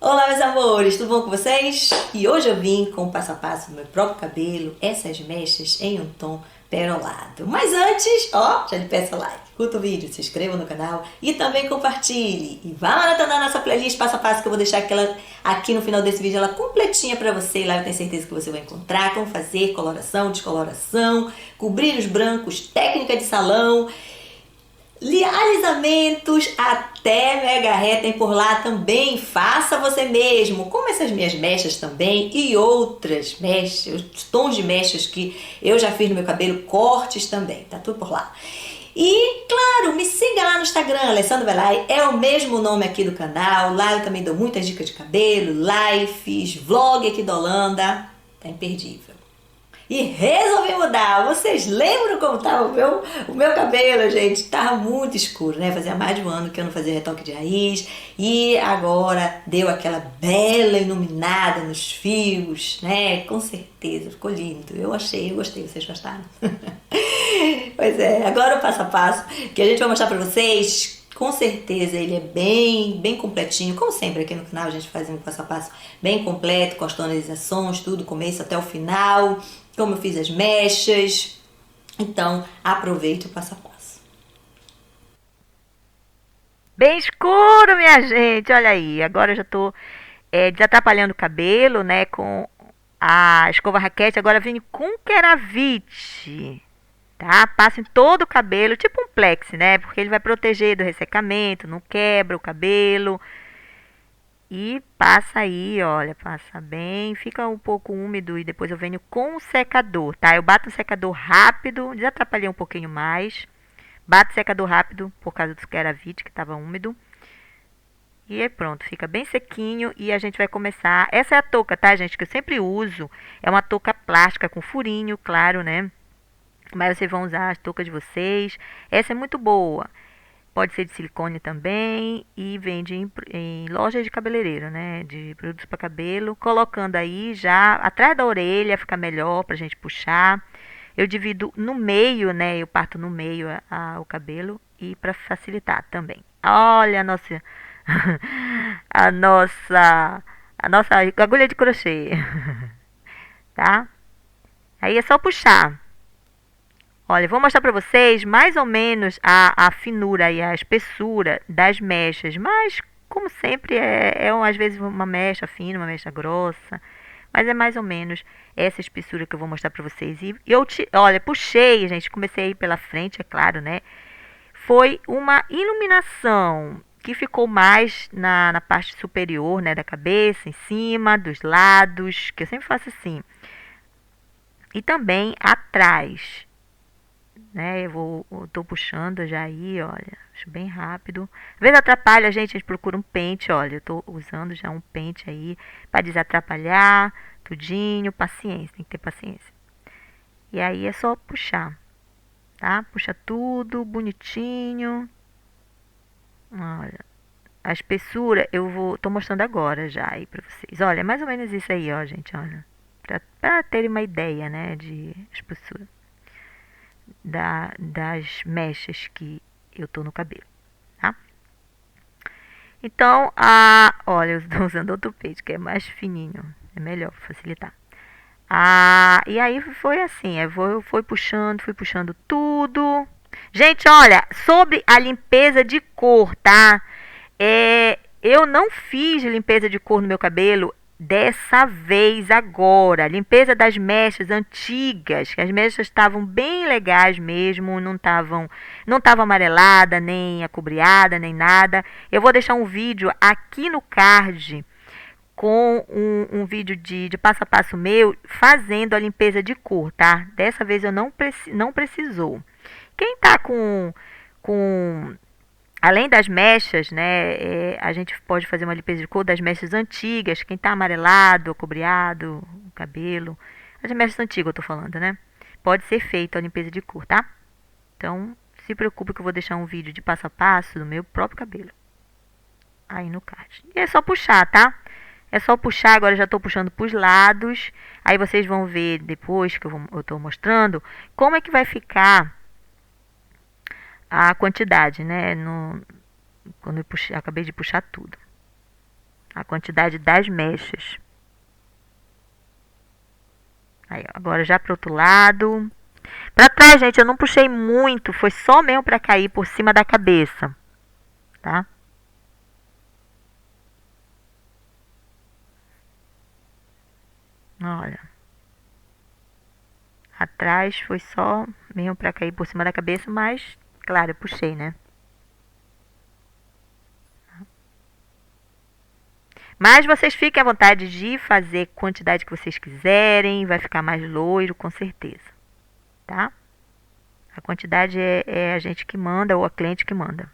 Olá, meus amores, tudo bom com vocês? E hoje eu vim com o passo a passo do meu próprio cabelo, essas mechas em um tom perolado. Mas antes, ó, já lhe peço like, curta o vídeo, se inscreva no canal e também compartilhe. E vá maratonar nossa playlist passo a passo que eu vou deixar aquela aqui no final desse vídeo, ela completinha pra você. E lá eu tenho certeza que você vai encontrar como fazer coloração, descoloração, cobrir os brancos, técnica de salão, alisamentos até mega ré tem por lá também. Faça você mesmo, como essas minhas mechas também e outras mechas, tons de mechas que eu já fiz no meu cabelo, cortes também, tá tudo por lá. E claro, me siga lá no Instagram, Alessandra Velay, é o mesmo nome aqui do canal. Lá eu também dou muitas dicas de cabelo, lives, vlog aqui da Holanda, tá imperdível. E resolvi mudar. Vocês lembram como estava o meu cabelo, gente? Tava muito escuro, né? Fazia mais de um ano que eu não fazia retoque de raiz. E agora deu aquela bela iluminada nos fios, né? Com certeza, ficou lindo. Eu gostei. Vocês gostaram? Pois é, agora o passo a passo que a gente vai mostrar pra vocês. Com certeza ele é bem completinho. Como sempre aqui no canal a gente faz um passo a passo bem completo, com as tonalizações, tudo, começo até o final, como eu fiz as mechas. Então aproveite o passo a passo. Bem escuro, minha gente. Olha aí. Agora eu já tô desatrapalhando o cabelo, né? Com a escova raquete. Agora vem com Keravite, tá? Passa em todo o cabelo, tipo um plex, né? Porque ele vai proteger do ressecamento, não quebra o cabelo. E passa aí, olha, passa bem, fica um pouco úmido e depois eu venho com o secador, tá? Eu bato o secador rápido, desatrapalhei um pouquinho mais. Bato o secador rápido por causa do Keravite que estava úmido. E aí pronto, fica bem sequinho e a gente vai começar. Essa é a touca, tá, gente, que eu sempre uso. É uma touca plástica com furinho, claro, né? Mas vocês vão usar a touca de vocês. Essa é muito boa. Pode ser de silicone também e vende em lojas de cabeleireiro, né? De produtos para cabelo. Colocando aí já atrás da orelha, fica melhor pra gente puxar. Eu divido no meio, né? Eu parto no meio o cabelo e para facilitar também. Olha a nossa a nossa a nossa agulha de crochê, tá? Aí é só puxar. Olha, vou mostrar para vocês mais ou menos a finura e a espessura das mechas, mas como sempre às vezes uma mecha fina, uma mecha grossa, mas é mais ou menos essa espessura que eu vou mostrar para vocês. E olha, puxei, gente, comecei aí pela frente, é claro, né? Foi uma iluminação que ficou mais na parte superior, né, da cabeça, em cima, dos lados, que eu sempre faço assim. E também atrás, né? Eu tô puxando já aí, olha, acho bem rápido. Às vezes atrapalha a gente procura um pente, olha, eu tô usando já um pente aí para desatrapalhar tudinho, paciência, tem que ter paciência. E aí é só puxar, tá? Puxa tudo bonitinho. Olha, a espessura tô mostrando agora já aí pra vocês. Olha, é mais ou menos isso aí, ó, gente, olha. Pra terem uma ideia, né, de espessura das mechas que eu tô no cabelo, tá? Então, olha, eu estou usando outro pente que é mais fininho, é melhor facilitar. E aí foi assim, fui puxando tudo. Gente, olha, sobre a limpeza de cor, tá? Eu não fiz limpeza de cor no meu cabelo dessa vez agora. Limpeza das mechas antigas, que as mechas estavam bem legais mesmo, não tava amarelada, nem acobreada, nem nada. Eu vou deixar um vídeo aqui no card com um vídeo de passo a passo meu fazendo a limpeza de cor, tá? Dessa vez eu não precisou. Quem tá com além das mechas, né, a gente pode fazer uma limpeza de cor das mechas antigas, quem tá amarelado, cobreado, o cabelo, as mechas antigas eu tô falando, né? Pode ser feito a limpeza de cor, tá? Então, se preocupe que eu vou deixar um vídeo de passo a passo do meu próprio cabelo aí no card. E é só puxar, tá? É só puxar, agora eu já estou puxando para os lados. Aí vocês vão ver depois que eu estou mostrando como é que vai ficar a quantidade, né? Quando eu acabei de puxar tudo. a quantidade das mechas. Aí, ó, agora já pro outro lado. Pra trás, gente, eu não puxei muito, foi só mesmo pra cair por cima da cabeça, tá? Olha. Atrás foi só mesmo pra cair por cima da cabeça, mas, claro, eu puxei, né? Mas vocês fiquem à vontade de fazer a quantidade que vocês quiserem, vai ficar mais loiro, com certeza, tá? A quantidade é a gente que manda ou a cliente que manda.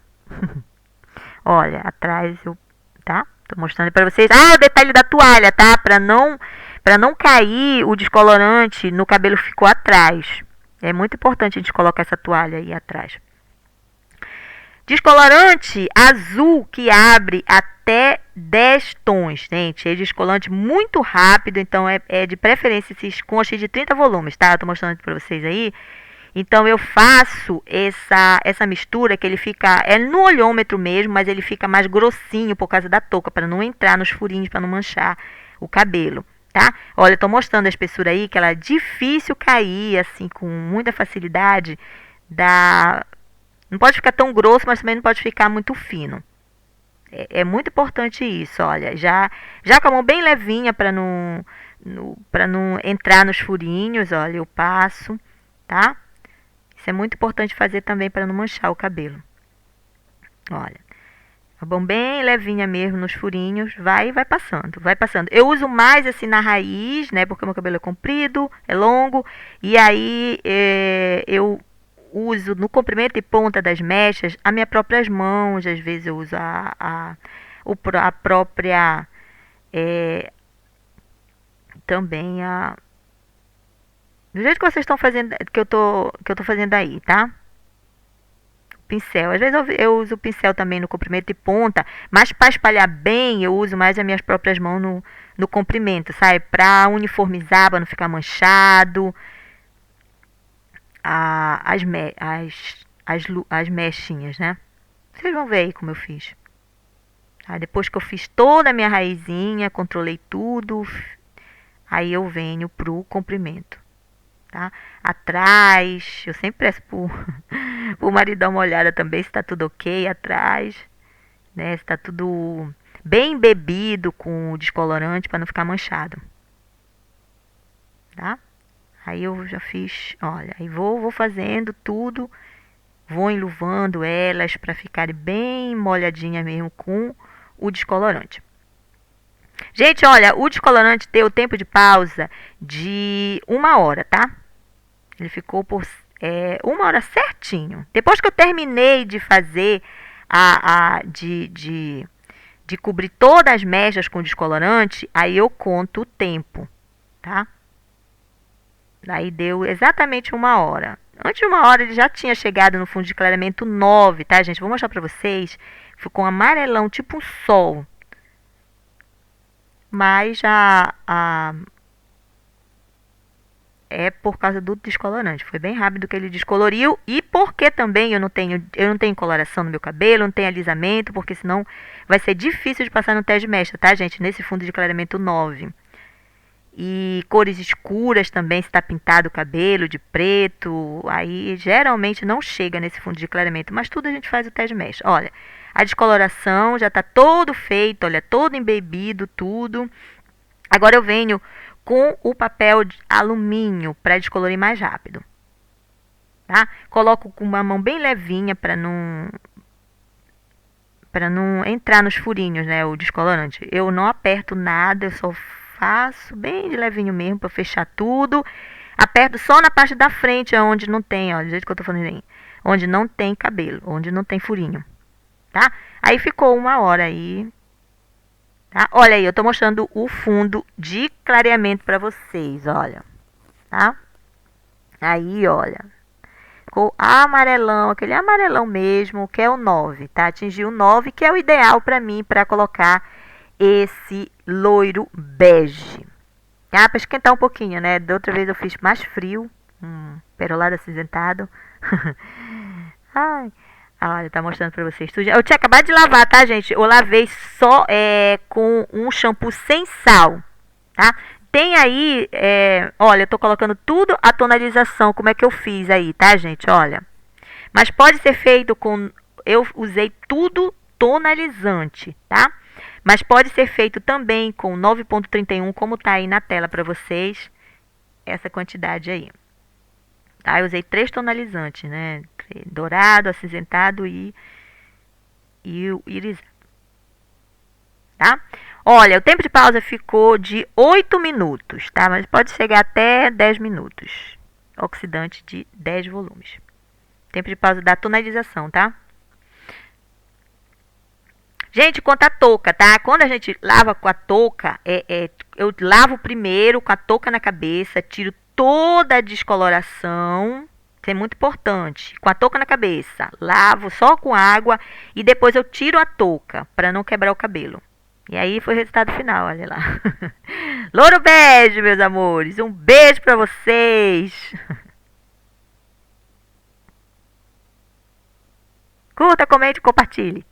Olha, atrás eu, tá? Tô mostrando pra vocês. Ah, o detalhe da toalha, tá? Pra não cair o descolorante no cabelo que ficou atrás. É muito importante a gente colocar essa toalha aí atrás. Descolorante azul que abre até 10 tons, gente. É descolorante muito rápido, então é de preferência esses conchas de 30 volumes, tá? Eu tô mostrando pra vocês aí. Então eu faço essa mistura que ele fica, é no olhômetro mesmo, mas ele fica mais grossinho por causa da touca, para não entrar nos furinhos, para não manchar o cabelo, tá? Olha, eu tô mostrando a espessura aí, que ela é difícil cair, assim, com muita facilidade. Não pode ficar tão grosso, mas também não pode ficar muito fino. É muito importante isso, olha. Já com a mão bem levinha para não entrar nos furinhos, olha, eu passo, tá? Isso é muito importante fazer também para não manchar o cabelo. Olha, a mão bem levinha mesmo nos furinhos, vai passando, vai passando. Eu uso mais assim na raiz, né? Porque meu cabelo é comprido, é longo, e aí eu uso no comprimento e ponta das mechas as minhas próprias mãos. Às vezes eu uso a própria também do jeito que vocês estão fazendo, que eu tô fazendo aí, tá? Pincel. Às vezes eu uso o pincel também no comprimento e ponta, mas para espalhar bem eu uso mais as minhas próprias mãos no comprimento, sabe? Para uniformizar, para não ficar manchado. As mechinhas, né? Vocês vão ver aí como eu fiz. Aí depois que eu fiz toda a minha raizinha, controlei tudo, aí eu venho pro comprimento. Tá? Atrás, eu sempre peço pro marido dar uma olhada também se tá tudo ok atrás, né? Se tá tudo bem embebido com o descolorante para não ficar manchado, tá? Aí eu já fiz, olha, aí vou fazendo tudo, vou enluvando elas para ficarem bem molhadinha mesmo com o descolorante. Gente, olha, o descolorante tem o tempo de pausa de 1 hora, tá? Ele ficou por 1 hora certinho. Depois que eu terminei de fazer de cobrir todas as mechas com descolorante, aí eu conto o tempo, tá? Daí deu exatamente 1 hora. Antes de 1 hora ele já tinha chegado no fundo de clareamento 9, tá, gente? Vou mostrar pra vocês. Ficou um amarelão, tipo um sol. Mas é por causa do descolorante. Foi bem rápido que ele descoloriu. E porque também eu não tenho coloração no meu cabelo, não tenho alisamento, porque senão vai ser difícil de passar no teste de mecha, tá, gente? Nesse fundo de clareamento 9. E cores escuras também, se está pintado o cabelo de preto, aí geralmente não chega nesse fundo de clareamento, mas tudo a gente faz o teste de mecha. Olha, a descoloração já está todo feito, olha, todo embebido, tudo. Agora eu venho com o papel de alumínio para descolorir mais rápido, tá? Coloco com uma mão bem levinha para não entrar nos furinhos, né, o descolorante. Eu não aperto nada, eu só faço bem de levinho mesmo para fechar tudo. Aperto só na parte da frente, onde não tem, ó, do jeito que eu tô falando aí, onde não tem cabelo, onde não tem furinho, tá? Aí ficou 1 hora aí, tá? Olha aí, eu tô mostrando o fundo de clareamento para vocês, olha, tá? Aí, olha, ficou amarelão, aquele amarelão mesmo, que é o 9, tá? Atingiu o 9, que é o ideal para mim, para colocar esse loiro bege, tá? Para esquentar um pouquinho, né? Da outra vez eu fiz mais frio, perolado acinzentado. Ai, Olha, tá mostrando pra vocês. Eu tinha acabado de lavar, tá, gente? Eu lavei só com um shampoo sem sal, tá? Tem aí, olha, eu tô colocando tudo a tonalização, como é que eu fiz aí, tá, gente? Olha. Mas pode ser feito com... Eu usei tudo tonalizante, tá? Mas pode ser feito também com 9,31, como tá aí na tela pra vocês. Essa quantidade aí. Tá? Eu usei 3 tonalizantes, né? Dourado, acinzentado e o irisado. Tá? Olha, o tempo de pausa ficou de 8 minutos, tá? Mas pode chegar até 10 minutos. Oxidante de 10 volumes. Tempo de pausa da tonalização, tá? Gente, quanto à touca, tá? Quando a gente lava com a touca, eu lavo primeiro com a touca na cabeça, tiro toda a descoloração. Isso é muito importante. Com a touca na cabeça, lavo só com água e depois eu tiro a touca para não quebrar o cabelo. E aí foi o resultado final, olha lá. Louro bege, meus amores. Um beijo para vocês. Curta, comente e compartilhe.